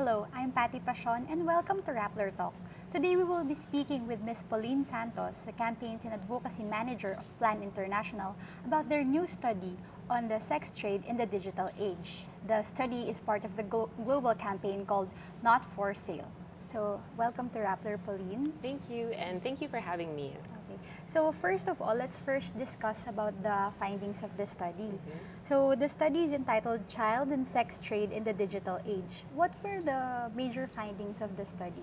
Hello, I'm Patty Pashon and welcome to Rappler Talk. Today we will be speaking with Ms. Pauline Santos, the Campaigns and Advocacy Manager of Plan International, about their new study on the sex trade in the digital age. The study is part of the global campaign called Not For Sale. So, welcome to Rappler, Pauline. Thank you, and thank you for having me. Okay. So first of all, let's first discuss about the findings of the study. So the study is entitled Child and Sex Trade in the Digital Age. What were the major findings of the study?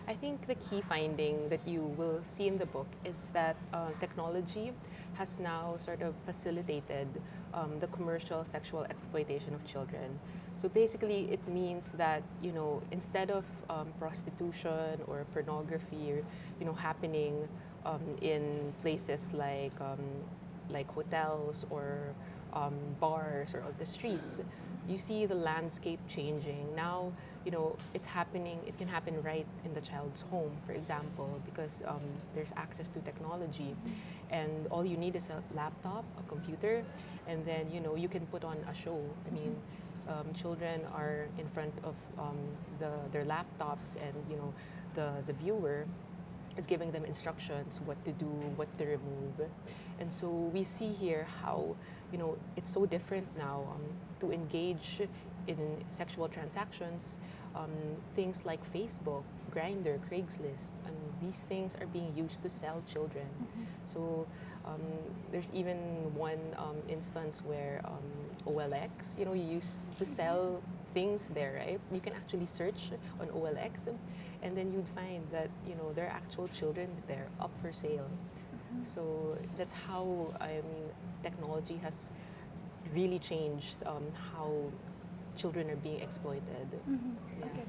I think the key finding that you will see in the book is that technology has now sort of facilitated the commercial sexual exploitation of children. So basically, it means that instead of prostitution or pornography, happening in places like hotels or bars or on the streets, you see the landscape changing. Now, it's happening, it can happen right in the child's home, for example, because there's access to technology. And all you need is a laptop, a computer, and then, you can put on a show. I mean, children are in front of their laptops, and, the viewer is giving them instructions, what to do, what to remove. And so we see here how, it's so different now to engage in sexual transactions. Things like Facebook, Grindr, Craigslist, these things are being used to sell children. So there's even one instance where OLX, you used to sell things there, right? You can actually search on OLX, and then you'd find that there are actual children there up for sale. So that's how technology has really changed how children are being exploited. Yeah. Okay.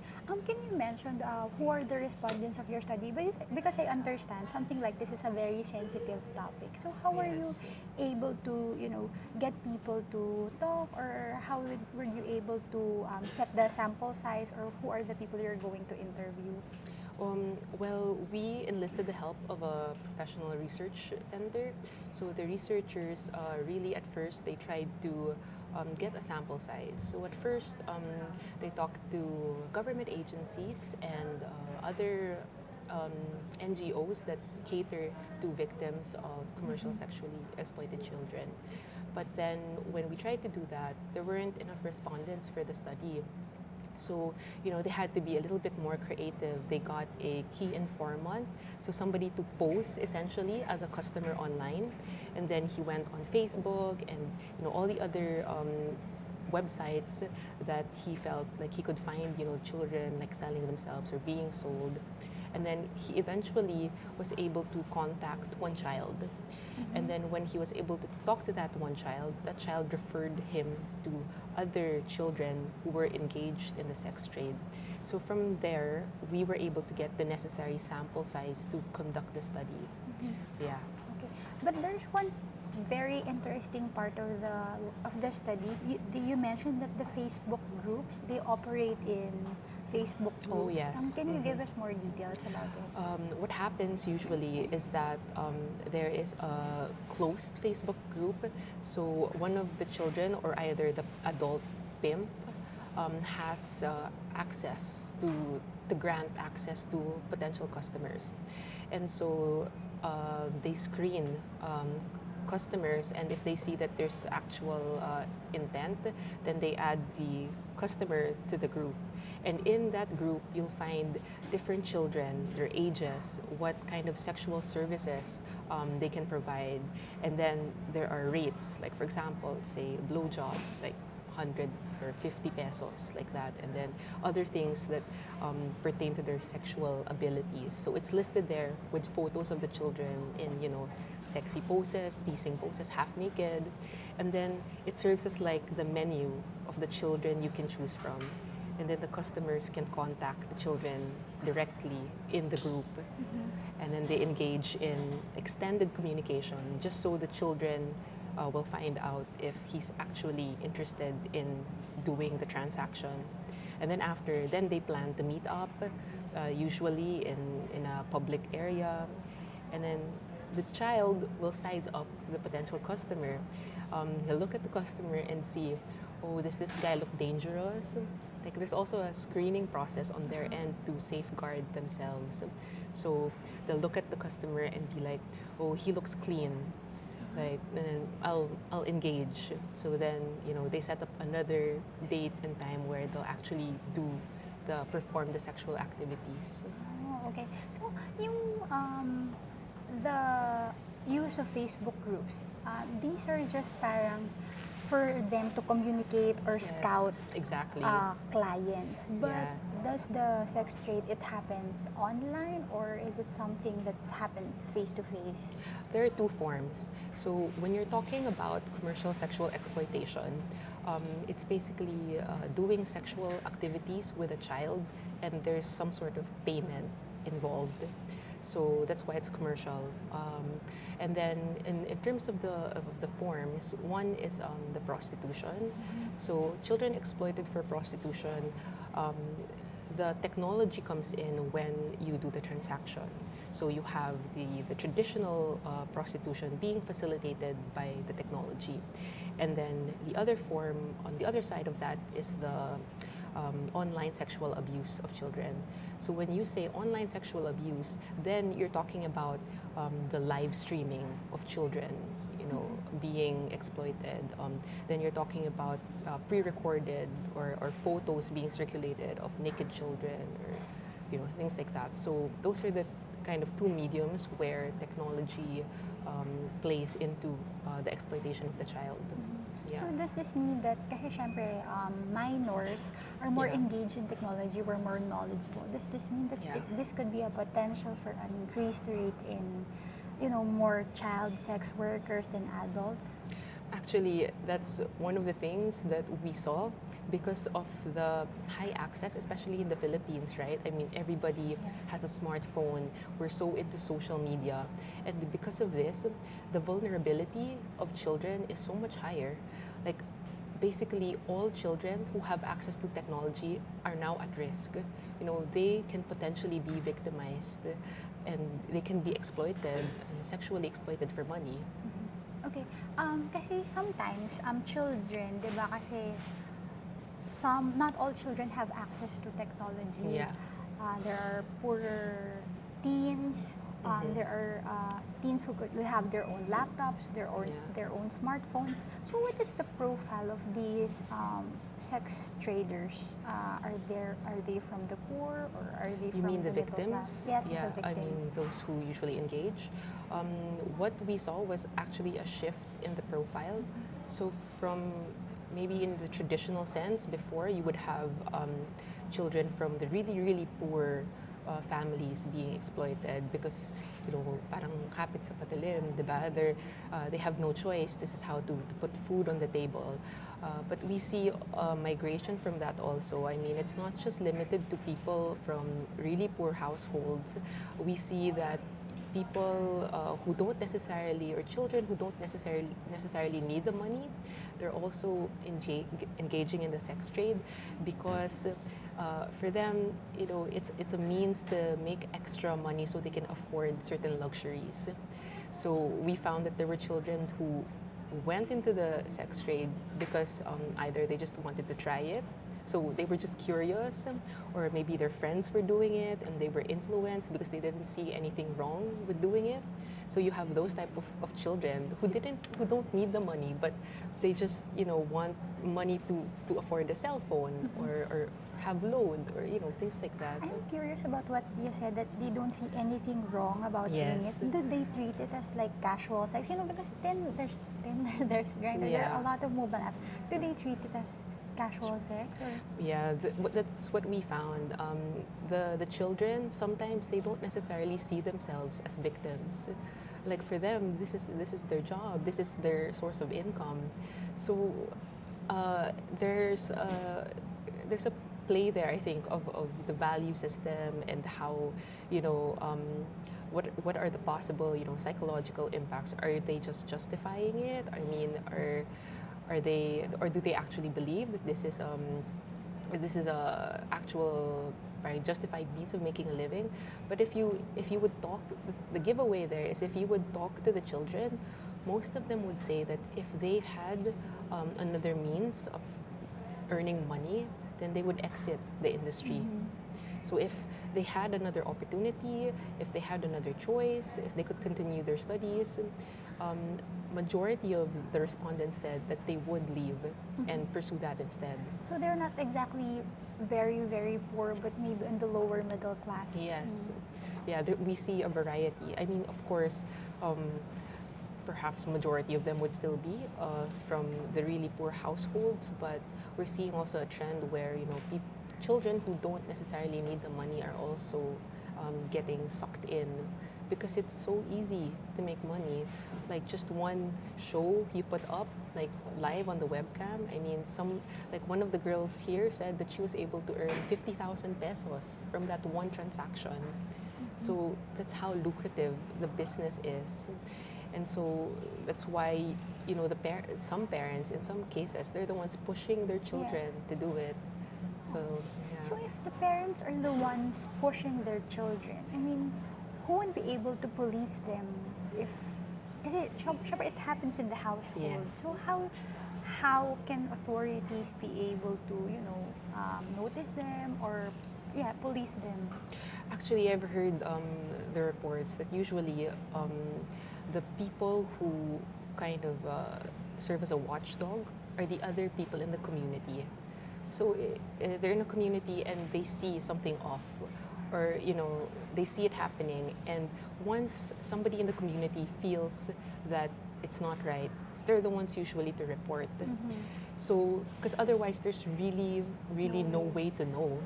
Can you mention who are the respondents of your study? Because I understand something like this is a very sensitive topic. So how are you able to, get people to talk, or how were you able to set the sample size, or who are the people you're going to interview? Well, we enlisted the help of a professional research center. So the researchers really at first they tried to get a sample size. So at first they talked to government agencies and other NGOs that cater to victims of commercial sexually exploited children. But then when we tried to do that, there weren't enough respondents for the study. So, they had to be a little bit more creative. They got a key informant, so somebody to pose essentially as a customer online. And then he went on Facebook and, all the other websites that he felt like he could find, children like selling themselves or being sold. And then he eventually was able to contact one child. And then when he was able to talk to that child referred him to other children who were engaged in the sex trade. So from there, we were able to get the necessary sample size to conduct the study. Yeah. Okay. But there's one very interesting part of the study. You mentioned that the Facebook groups, they operate in Facebook groups. Oh, yes. Can you give us more details about it? What happens usually is that there is a closed Facebook group. So one of the children or either the adult pimp has access to grant access to potential customers. And so they screen customers, and if they see that there's actual intent, then they add the customer to the group. And in that group, you'll find different children, their ages, what kind of sexual services they can provide. And then there are rates, like for example, say blowjob, like 100 or 50 pesos, like that. And then other things that pertain to their sexual abilities. So it's listed there with photos of the children in, sexy poses, teasing poses, half naked. And then it serves as like the menu of the children you can choose from. And then the customers can contact the children directly in the group. And then they engage in extended communication just so the children will find out if he's actually interested in doing the transaction. And then then they plan to meet up, usually in a public area. And then the child will size up the potential customer. He'll look at the customer and see oh, does this guy look dangerous? Like there's also a screening process on their end to safeguard themselves. So they'll look at the customer and be like, oh, he looks clean. Like, and then I'll engage. So then, they set up another date and time where they'll actually perform the sexual activities. Oh, okay. So, yung the use of Facebook groups, these are just parang for them to communicate or Yes, scout exactly. clients. But Yeah. does the sex trade, it happens online, or is it something that happens face to face? There are two forms. So when you're talking about commercial sexual exploitation, it's basically doing sexual activities with a child, and there's some sort of payment involved. So that's why it's commercial. And then in terms of the forms, one is the prostitution. So children exploited for prostitution, um, the technology comes in when you do the transaction. So you have the traditional prostitution being facilitated by the technology. And then the other form, on the other side of that, is the online sexual abuse of children. So when you say online sexual abuse, then you're talking about the live streaming of children, being exploited. Then you're talking about pre-recorded or photos being circulated of naked children, or things like that. So those are the kind of two mediums where technology plays into the exploitation of the child. Yeah. So does this mean that kasi syempre minors are more Yeah. engaged in technology, we're more knowledgeable? Does this mean that Yeah. this could be a potential for an increased rate in, more child sex workers than adults? Actually, that's one of the things that we saw because of the high access, especially in the Philippines, right? I mean, everybody has a smartphone. We're so into social media. And because of this, the vulnerability of children is so much higher. Like, basically, all children who have access to technology are now at risk. They can potentially be victimized and they can be exploited and sexually exploited for money. Okay. Kasi sometimes children, 'di ba, kasi not all children have access to technology. Yeah. There are poorer teens. There are teens who have their own laptops, their own smartphones. So, what is the profile of these sex traders? Are they from the poor, or are they You from mean the the middle class? victims? Yes, Yeah, the I mean victims. those who usually engage. What we saw was actually a shift in the profile. So from maybe in the traditional sense, before you would have children from the really, really poor families being exploited because, parang kapit sa patalim, di ba? They have no choice. This is how to put food on the table. But we see migration from that also. I mean, it's not just limited to people from really poor households. We see that people who don't necessarily, or children who don't necessarily need the money, they're also engaging in the sex trade because for them, it's a means to make extra money so they can afford certain luxuries. So we found that there were children who went into the sex trade because either they just wanted to try it, so they were just curious, or maybe their friends were doing it and they were influenced because they didn't see anything wrong with doing it. So you have those type of children who don't need the money, but they just want money to afford a cell phone or have load or things like that. I'm curious about what you said, that they don't see anything wrong about doing it. Yes. Do they treat it as like casual sex? Because then there's Tinder, there's Grindr, there are a Yeah. lot of mobile apps. Do they treat it as casual sex, or? Yeah, that's what we found. The children, sometimes they don't necessarily see themselves as victims. Like for them, this is their job. This is their source of income. So there's a play there, I think, of the value system and how what are the possible psychological impacts. Are they just justifying it? I mean, are they, or do they actually believe that this is a actual, right, justified means of making a living? But if you would talk, the giveaway there is, if you would talk to the children, most of them would say that if they had another means of earning money, then they would exit the industry. So if they had another opportunity, if they had another choice, if they could continue their studies, um, majority of the respondents said that they would leave and pursue that instead. So they're not exactly very, very poor, but maybe in the lower middle class. Yes. Yeah, we see a variety. I mean, of course, um, perhaps majority of them would still be from the really poor households, but we're seeing also a trend where, children who don't necessarily need the money are also getting sucked in because it's so easy to make money. Like just one show you put up, like live on the webcam. I mean, one of the girls here said that she was able to earn 50,000 pesos from that one transaction. So that's how lucrative the business is. And so that's why, some parents, in some cases, they're the ones pushing their children to do it. So, yeah. So if the parents are the ones pushing their children, I mean, who would be able to police them if, kasi syempre it happens in the household. Yes. So how can authorities be able to, notice them or, police them? Actually, I've heard the reports that usually the people who kind of serve as a watchdog are the other people in the community. So they're in a community and they see something off, or they see it happening. And once somebody in the community feels that it's not right, they're the ones usually to report. So, because otherwise there's really, really no way to know.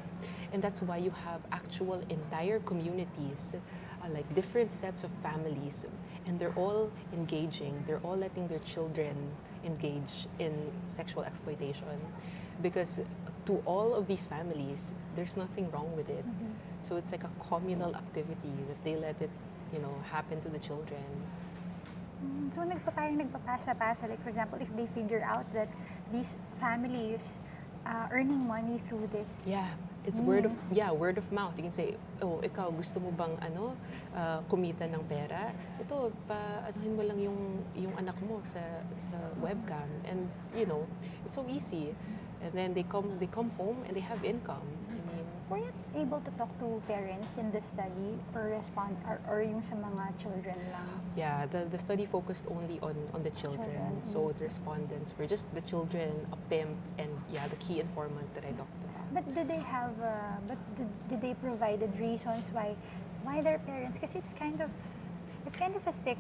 And that's why you have actual entire communities, like different sets of families, and they're all engaging, they're all letting their children engage in sexual exploitation. Because to all of these families, there's nothing wrong with it. So it's like a communal activity that they let it, happen to the children. So parang nagpapasa-pasa, like for example, if they figure out that these families earning money through this. Yeah, it's means. word of mouth. You can say, oh, ikaw gusto mo bang kumita ng pera? Ito, anuhin mo lang yung anak mo sa webcam, and it's so easy. And then they come home and they have income. Were you able to talk to parents in the study or respond or yung sa mga children lang? Yeah, the study focused only on the children. So the respondents were just the children, a pimp, and the key informant that I talked about. But did they have? Did they provided reasons why their parents? Because it's kind of a sick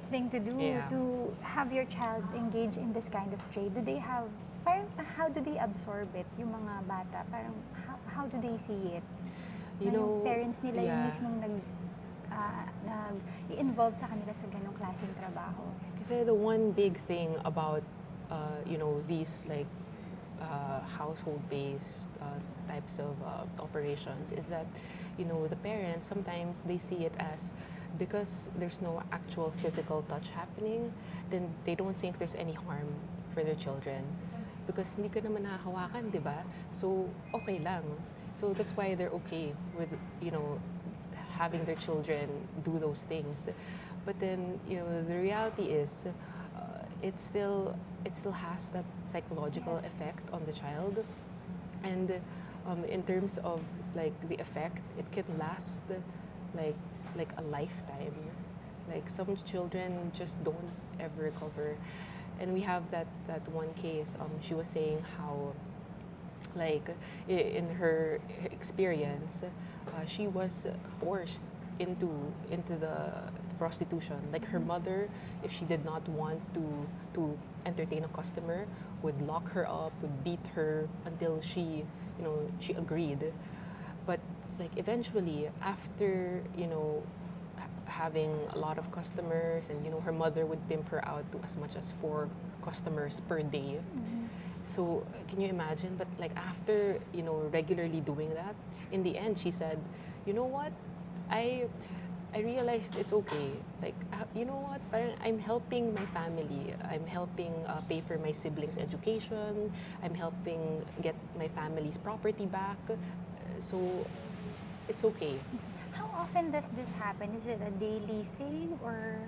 thing to do, to have your child engage in this kind of trade. Do they have? Parang, how do they absorb it, yung mga bata? Parang, how do they see it? Yung parents nila yung mismong nag-i-involve sa kanila sa ganong klaseng trabaho. Kasi the one big thing about, these like household-based types of operations is that, the parents, sometimes they see it as, because there's no actual physical touch happening, then they don't think there's any harm for their children. Because hindi ka naman nahahawakan, di ba? So, okay lang. So that's why they're okay with, having their children do those things. But then, the reality is, it still has that psychological effect on the child. And in terms of like the effect, it can last like a lifetime. Like some children just don't ever recover. And we have that one case. She was saying how, like, in her experience, she was forced into the prostitution. Like her mother, if she did not want to entertain a customer, would lock her up, would beat her until she agreed. But like eventually, after having a lot of customers, and her mother would pimp her out to as much as 4 customers per day. So can you imagine? But like after regularly doing that, in the end she said, you know what, I realized it's okay. Like you know what, I'm helping my family. I'm helping pay for my siblings' education. I'm helping get my family's property back. So it's okay. How often does this happen? Is it a daily thing or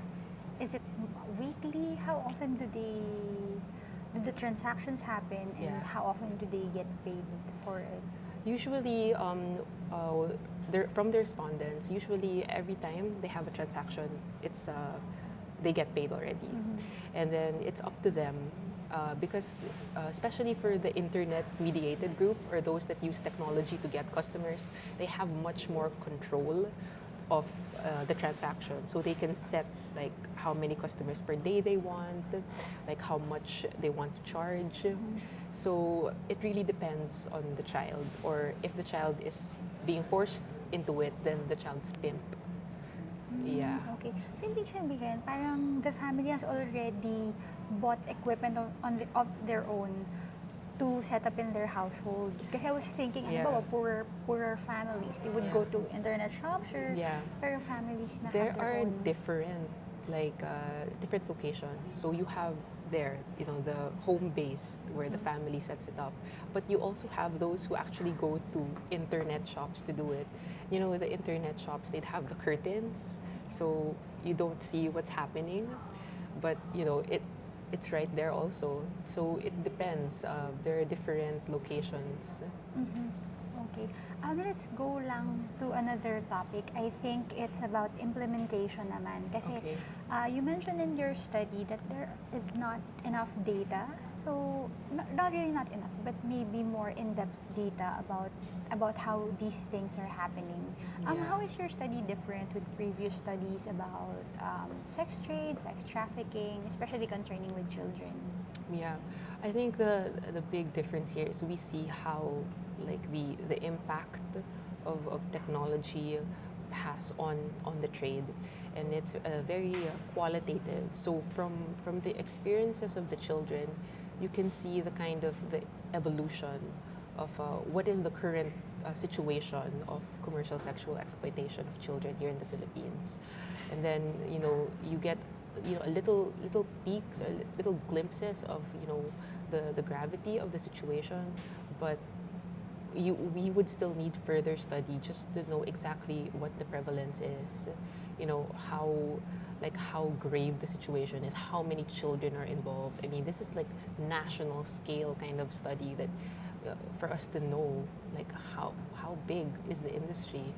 is it weekly? How often do the transactions happen, and Yeah. how often do they get paid for it? Usually, from the respondents, usually every time they have a transaction, it's they get paid already, and then it's up to them because especially for the internet mediated group or those that use technology to get customers, they have much more control of the transaction, so they can set like how many customers per day they want, like how much they want to charge. So it really depends on the child, or if the child is being forced into it, then the child's pimp. Yeah. Okay. So, ibig sabihin, parang the family has already bought equipment of their own to set up in their household. Kasi I was thinking, Yeah. ano ba, poorer families, they would Yeah. go to internet shops or Yeah. pero families na There have their are own. different different locations. So you have there, the home base where the family sets it up. But you also have those who actually go to internet shops to do it. The internet shops, they'd have the curtains, so you don't see what's happening. But it's right there also. So it depends. There are different locations. Okay. Let's go lang to another topic. I think it's about implementation naman. Kasi Okay. you mentioned in your study that there is not enough data. So, not really not enough, but maybe more in-depth data about how these things are happening. Yeah. How is your study different with previous studies about sex trade, sex trafficking, especially concerning with children? Yeah, I think the big difference here is we see how like the impact of technology has on the trade, and it's very qualitative. So from the experiences of the children, you can see the kind of the evolution of what is the current situation of commercial sexual exploitation of children here in the Philippines, and then you get a little peeks or little glimpses of the gravity of the situation, but we would still need further study just to know exactly what the prevalence is, how grave the situation is, how many children are involved. I mean, this is like national scale kind of study that for us to know like how big is the industry.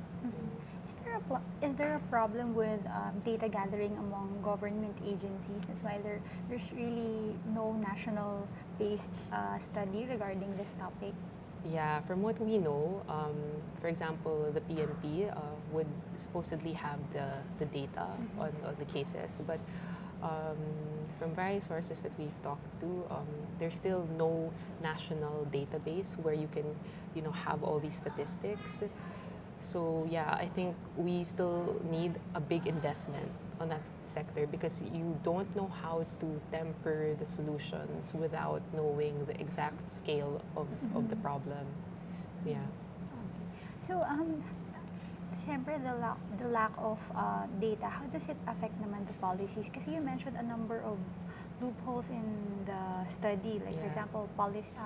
Is there a problem with data gathering among government agencies? That's why there's really no national-based study regarding this topic. Yeah, from what we know, for example, the PNP would supposedly have the data on the cases, but from various sources that we've talked to, there's still no national database where you can, have all these statistics. So yeah, I think we still need a big investment on that sector because you don't know how to temper the solutions without knowing the exact scale of the problem. Yeah. So, siyempre, the lack of data, how does it affect naman the policies? Kasi you mentioned a number of loopholes in the study. Like, for Yeah. example,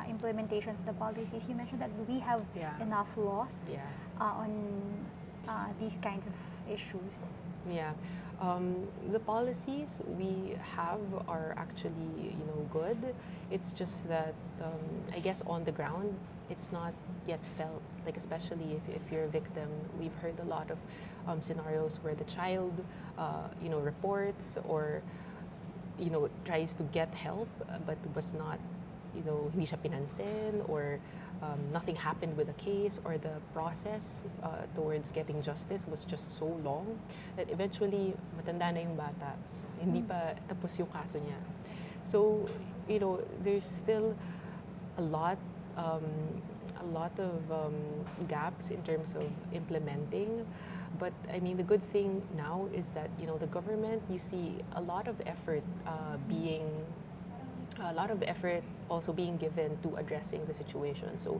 implementation of the policies. You mentioned that we have Yeah. enough laws Yeah. on these kinds of issues. Yeah. The policies we have are actually, good. It's just that I guess on the ground, it's not yet felt. Like especially if you're a victim, we've heard a lot of scenarios where the child, reports or tries to get help, but was not, hindi siya pinansin or nothing happened with the case, or the process towards getting justice was just so long that eventually matanda na yung bata, hindi pa tapos yung kaso niya. So, there's still a lot of gaps in terms of implementing. But I mean, the good thing now is that the government, you see a lot of effort also being given to addressing the situation. So,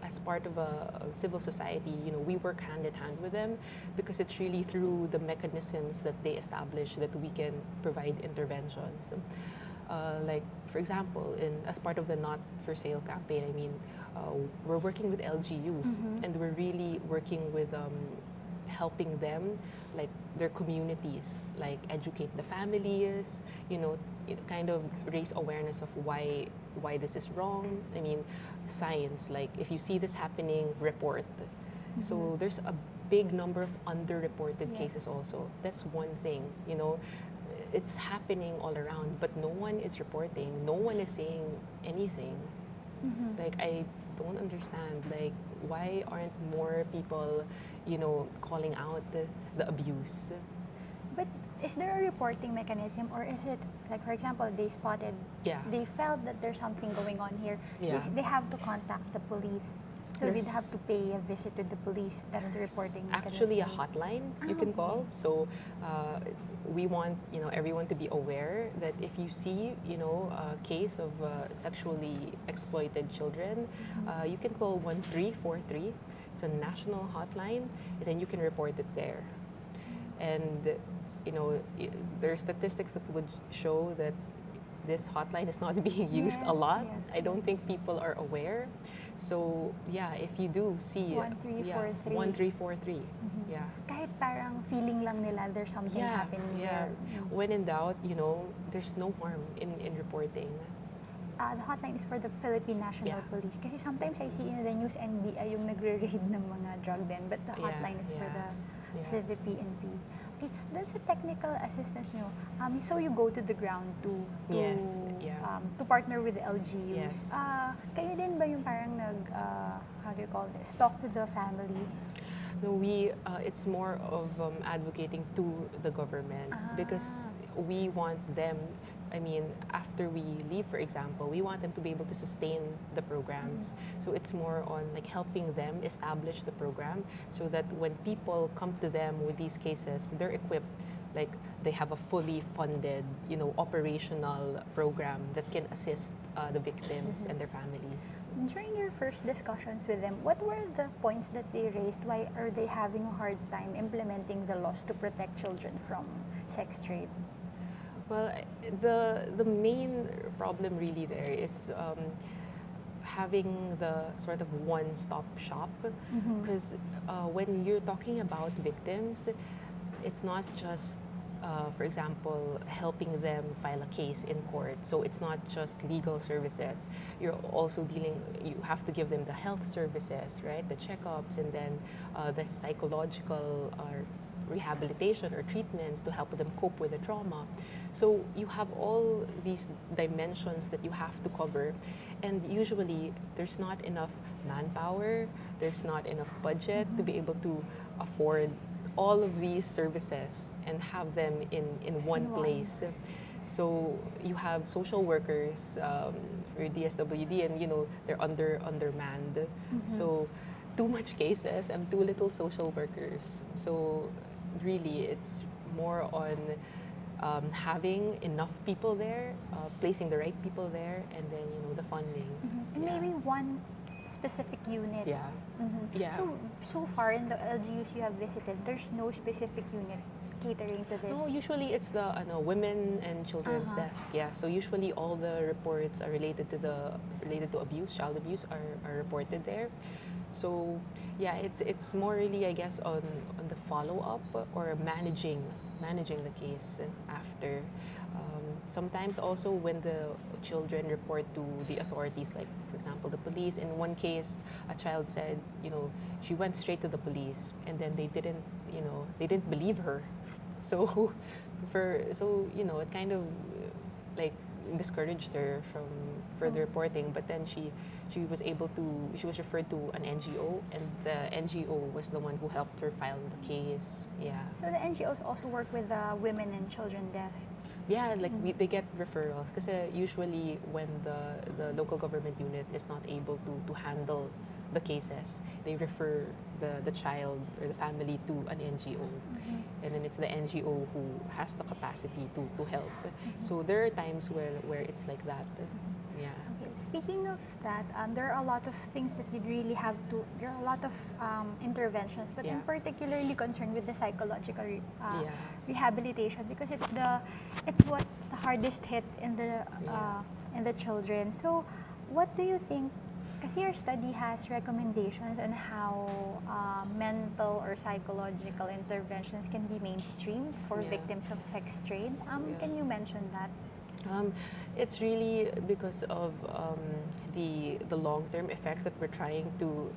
as part of a civil society, we work hand in hand with them because it's really through the mechanisms that they establish that we can provide interventions. Like, for example, as part of the Not for Sale campaign, we're working with LGUs and we're really working with helping them, like their communities, like educate the families, kind of raise awareness of why this is wrong. I mean, science, like if you see this happening, report. So there's a big number of underreported Yes. cases also. That's one thing, it's happening all around, but no one is reporting, no one is saying anything. Like, I don't understand, like, why aren't more people, calling out the abuse? But is there a reporting mechanism, or is it like, for example, they spotted, Yeah. they felt that there's something going on here, Yeah. they have to contact the police, so they'd There's- have to pay a visit to the police. That's the There's reporting actually a mechanism. hotline you Ah, can okay. call. So we want everyone to be aware that if you see a case of sexually exploited children, you can call 1343. It's a national hotline, and then you can report it there. And there are statistics that would show that this hotline is not being used a Yes, lot. yes, I don't yes. think people are aware. So yeah, if you do see 1343. 1343. Yeah. Kahit parang feeling lang nila there's something happening yeah. there. When in doubt, there's no harm in reporting. The hotline is for the Philippine National Yeah. Police. Kasi sometimes I see in the news NBI yung nagre-raid ng mga drug den, but the Yeah, hotline is yeah. for the PNP. Okay, dun sa technical assistance nyo, so you go to the ground to Yes, yeah. to partner with the LGUs. Yes. Kayo din ba yung parang how do you call this, talk to the families? No, it's more of advocating to the government because we want them. I mean, after we leave, for example, we want them to be able to sustain the programs. So it's more on like helping them establish the program so that when people come to them with these cases, they're equipped. Like they have a fully funded, operational program that can assist the victims and their families. During your first discussions with them, what were the points that they raised? Why are they having a hard time implementing the laws to protect children from sex trade? Well, the main problem really there is having the sort of one-stop shop, because when you're talking about victims, it's not just for example, helping them file a case in court. So it's not just legal services. You're also you have to give them the health services, right? The checkups, and then the psychological rehabilitation or treatments to help them cope with the trauma. So you have all these dimensions that you have to cover, and usually there's not enough manpower, there's not enough budget to be able to afford all of these services and have them in one place. So you have social workers for DSWD, and they're undermanned. So too much cases and too little social workers. So really, it's more on having enough people there, placing the right people there, and then the funding. And Yeah. maybe one specific unit. Yeah. Yeah. So far in the LGUs you have visited, there's no specific unit catering to this. No, usually it's the women and children's desk. Yeah. So usually all the reports are related to abuse, child abuse are reported there. So yeah, it's more really, I guess, on the follow up or managing the case after. Sometimes also when the children report to the authorities, like for example the police. In one case, a child said, she went straight to the police, and then they didn't believe her. So it kind of like discouraged her from further reporting. But then she was referred to an NGO, and the NGO was the one who helped her file the case. Yeah. So the NGOs also work with the women and children desk. Yeah, like they get referrals because usually when the local government unit is not able to handle the cases, they refer the child or the family to an NGO. And then it's the NGO who has the capacity to help. So there are times where it's like that. Yeah. Okay. Speaking of that, there are a lot of things that you'd really have to. There are a lot of interventions, but I'm Yeah. particularly concerned with the psychological Yeah. rehabilitation because it's what's the hardest hit in the Yeah. in the children. So, what do you think Kasi your study has recommendations on how mental or psychological interventions can be mainstreamed for Yeah. victims of sex trade. Yeah. Can you mention that? Um, it's really because of the long-term effects that we're trying to,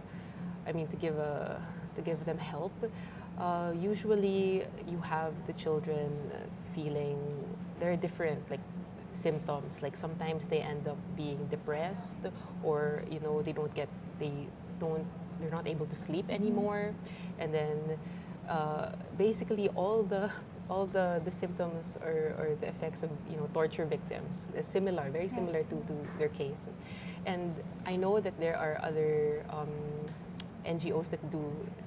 I mean, to give them help. Usually, you have the children feeling there are different like symptoms. Like sometimes they end up being depressed, or they don't they're not able to sleep anymore, and then basically all the symptoms or the effects of torture victims is similar, very similar Yes. to their case. And I know that there are other NGOs that do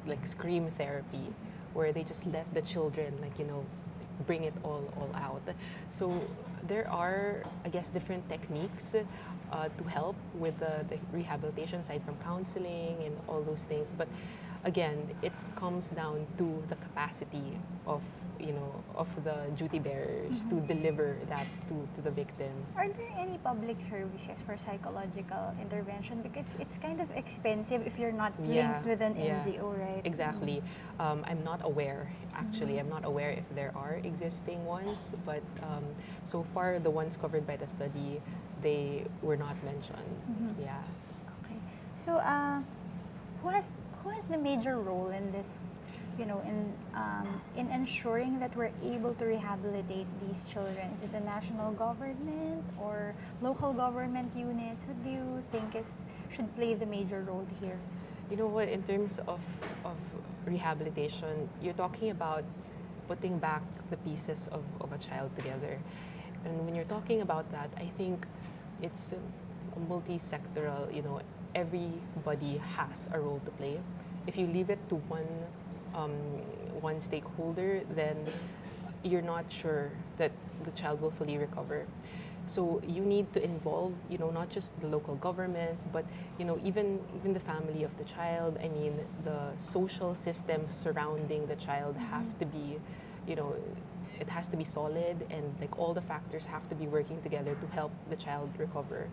like scream therapy, where they just let the children bring it all out. So there are, I guess, different techniques to help with the rehabilitation, aside from counseling and all those things. But again, it comes down to the capacity of of the duty bearers to deliver that to the victims. Are there any public services for psychological intervention? Because it's kind of expensive if you're not linked with an Yeah, NGO, right? exactly. I'm not aware, actually. I'm not aware if there are existing ones, but so far the ones covered by the study, they were not mentioned. Yeah. Okay. So, who has who has the major role in this? In ensuring that we're able to rehabilitate these children. Is it the national government or local government units? Who do you think should play the major role here? You know what, in terms of rehabilitation, you're talking about putting back the pieces of a child together. And when you're talking about that, I think it's multi-sectoral, everybody has a role to play. If you leave it to um, one stakeholder, then you're not sure that the child will fully recover. So you need to involve, not just the local governments, but even the family of the child. I mean, the social systems surrounding the child have to be, it has to be solid, and like all the factors have to be working together to help the child recover.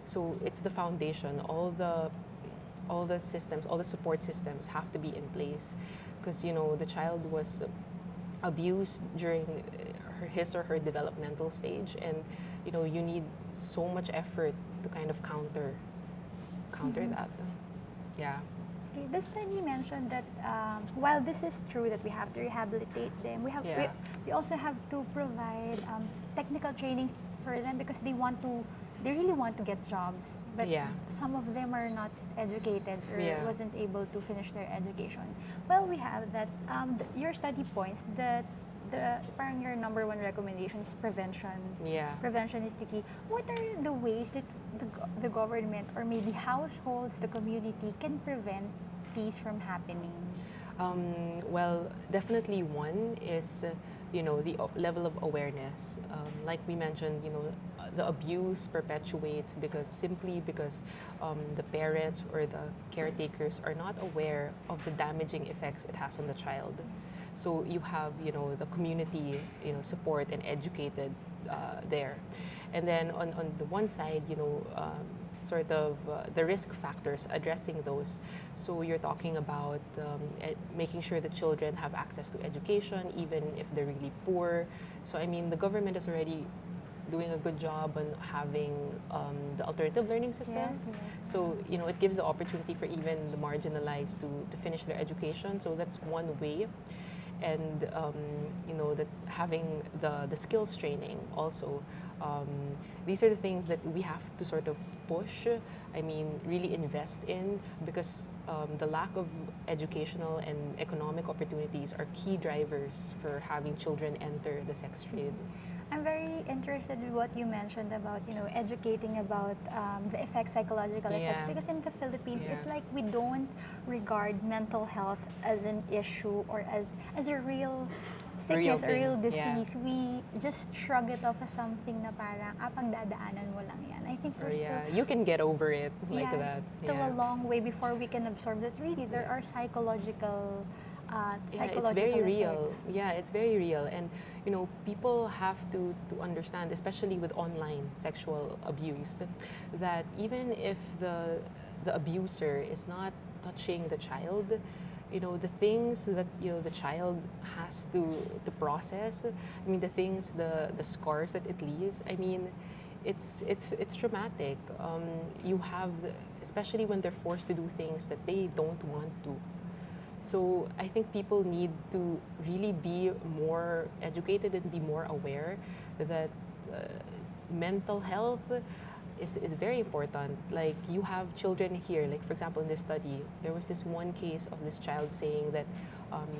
So it's the foundation. All the systems, all the support systems have to be in place, because the child was abused during his or her developmental stage, and you need so much effort to kind of counter that. Yeah. Okay, the study mentioned that while this is true that we have to rehabilitate them, Yeah. we also have to provide technical trainings for them because they really want to get jobs, but Yeah. some of them are not educated or Yeah. wasn't able to finish their education. Well, we have that. Your study points that parang your number one recommendation is prevention. Yeah. Prevention is the key. What are the ways that the government or maybe households, the community can prevent these from happening? Well, definitely one is, the level of awareness. Like we mentioned, the abuse perpetuates simply because the parents or the caretakers are not aware of the damaging effects it has on the child. So you have, the community, support and educated there. And then on the one side, sort of the risk factors, addressing those. So you're talking about making sure the children have access to education, even if they're really poor. So I mean, the government is already doing a good job on having the alternative learning systems. Yes. So it gives the opportunity for even the marginalized to finish their education. So that's one way. And that having the skills training also. These are the things that we have to sort of push. I mean, really invest in, because the lack of educational and economic opportunities are key drivers for having children enter the sex trade. I'm very interested in what you mentioned about, educating about the effects, psychological effects, Yeah. because in the Philippines, it's Yeah. like we don't regard mental health as an issue or as a real sickness, a real thing, yeah. disease. We just shrug it off as something na parang, pagdadaanan mo lang yan. I think Or we're still, yeah, you can get over it like yeah, that. still Yeah. a long way before we can absorb that really there are psychological Yeah, it's very real. effects. Yeah, it's very real. And people have to understand, especially with online sexual abuse, that even if the abuser is not touching the child, the things that the child has to process. I mean, the things, the scars that it leaves. I mean, it's traumatic. You have, especially when they're forced to do things that they don't want to. So I think people need to really be more educated and be more aware that mental health is very important. Like, you have children here, like for example in this study, there was this one case of this child saying that um,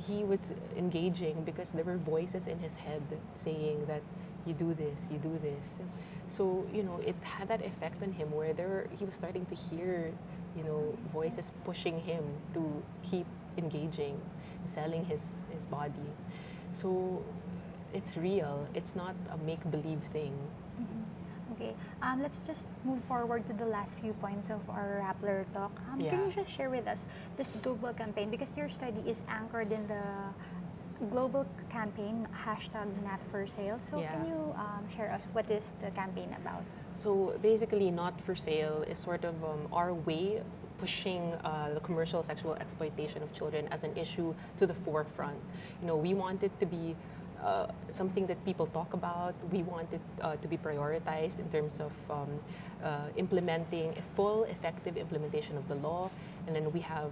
he was engaging because there were voices in his head saying that you do this, you do this. So, it had that effect on him where he was starting to hear, voices pushing him to keep engaging, selling his body. So it's real. It's not a make-believe thing. Okay, let's just move forward to the last few points of our Rappler talk. Yeah. Can you just share with us this global campaign? Because your study is anchored in the global campaign, #NotForSale. So Yeah. can you share us what is the campaign about? So basically, Not for Sale is sort of our way pushing the commercial sexual exploitation of children as an issue to the forefront. We want it to be something that people talk about. We want it to be prioritized in terms of implementing a full, effective implementation of the law. And then we have,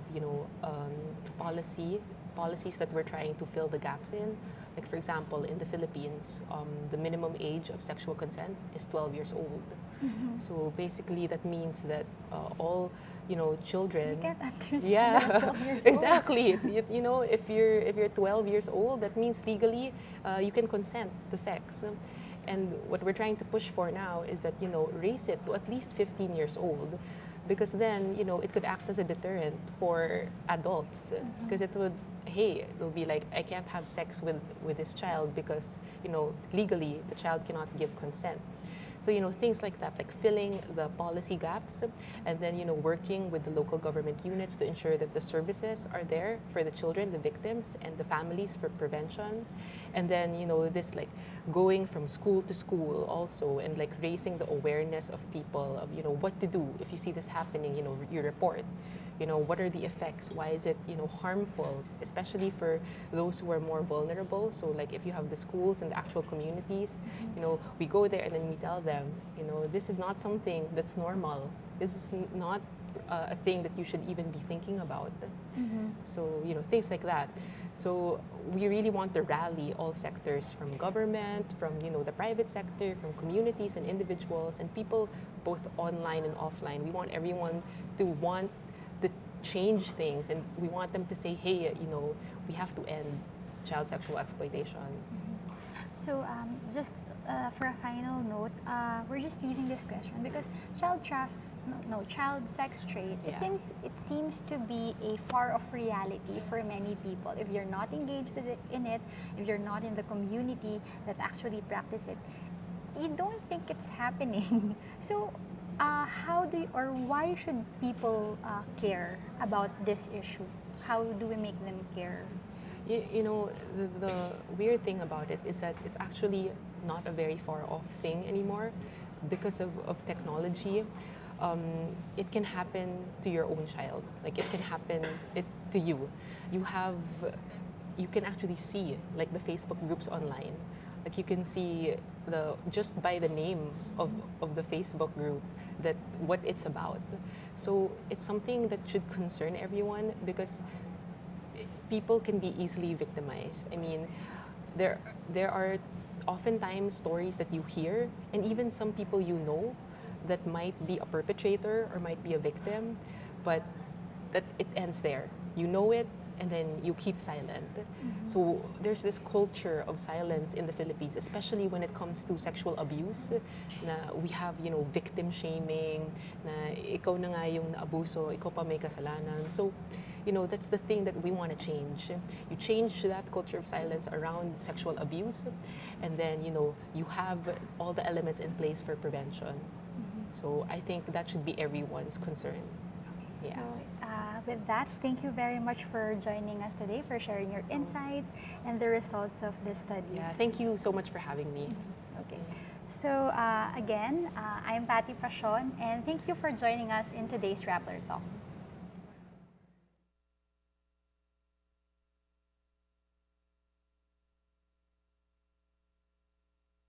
policies that we're trying to fill the gaps in. Like, for example, in the Philippines, the minimum age of sexual consent is 12 years old. So basically, that means that all children. I can't understand Yeah, that 12 years old. exactly. If you're 12 years old, that means legally you can consent to sex. And what we're trying to push for now is that raise it to at least 15 years old, because then it could act as a deterrent for adults, because it'll be like, I can't have sex with this child because legally the child cannot give consent. So, things like that, like filling the policy gaps, and then, working with the local government units to ensure that the services are there for the children, the victims, and the families for prevention. And then, this like going from school to school also, and like raising the awareness of people of, what to do if you see this happening, you report. What are the effects? Why is it, harmful, especially for those who are more vulnerable? So, like, if you have the schools and the actual communities, we go there and then we tell them, this is not something that's normal. This is not a thing that you should even be thinking about. So, things like that. So we really want to rally all sectors, from government, from the private sector, from communities and individuals, and people both online and offline. We want everyone to want to change things, and we want them to say, hey, we have to end child sexual exploitation. So just for a final note, we're just leaving this question because child sex trade. Yeah. It seems to be a far off reality for many people. If you're not engaged in it, if you're not in the community that actually practice it, you don't think it's happening. So why should people care about this issue? How do we make them care? The weird thing about it is that it's actually not a very far off thing anymore because of technology. It can happen to your own child. Like, it can happen to you. You can actually see, like, the Facebook groups online. Like, you can see just by the name of the Facebook group that what it's about. So it's something that should concern everyone, because people can be easily victimized. I mean, there are oftentimes stories that you hear, and even some people that might be a perpetrator or might be a victim, but that it ends there. You know it, and then you keep silent. So there's this culture of silence in the Philippines, especially when it comes to sexual abuse. Na we have, victim shaming, na ikaw na nga yung naabuso, ikaw pa may kasalanan. So, that's the thing that we want to change. You change that culture of silence around sexual abuse, and then, you have all the elements in place for prevention. So I think that should be everyone's concern. Yeah. So with that, thank you very much for joining us today, for sharing your insights and the results of this study. Yeah, thank you so much for having me. Okay. So again, I'm Patty Prashon, and thank you for joining us in today's Rappler Talk.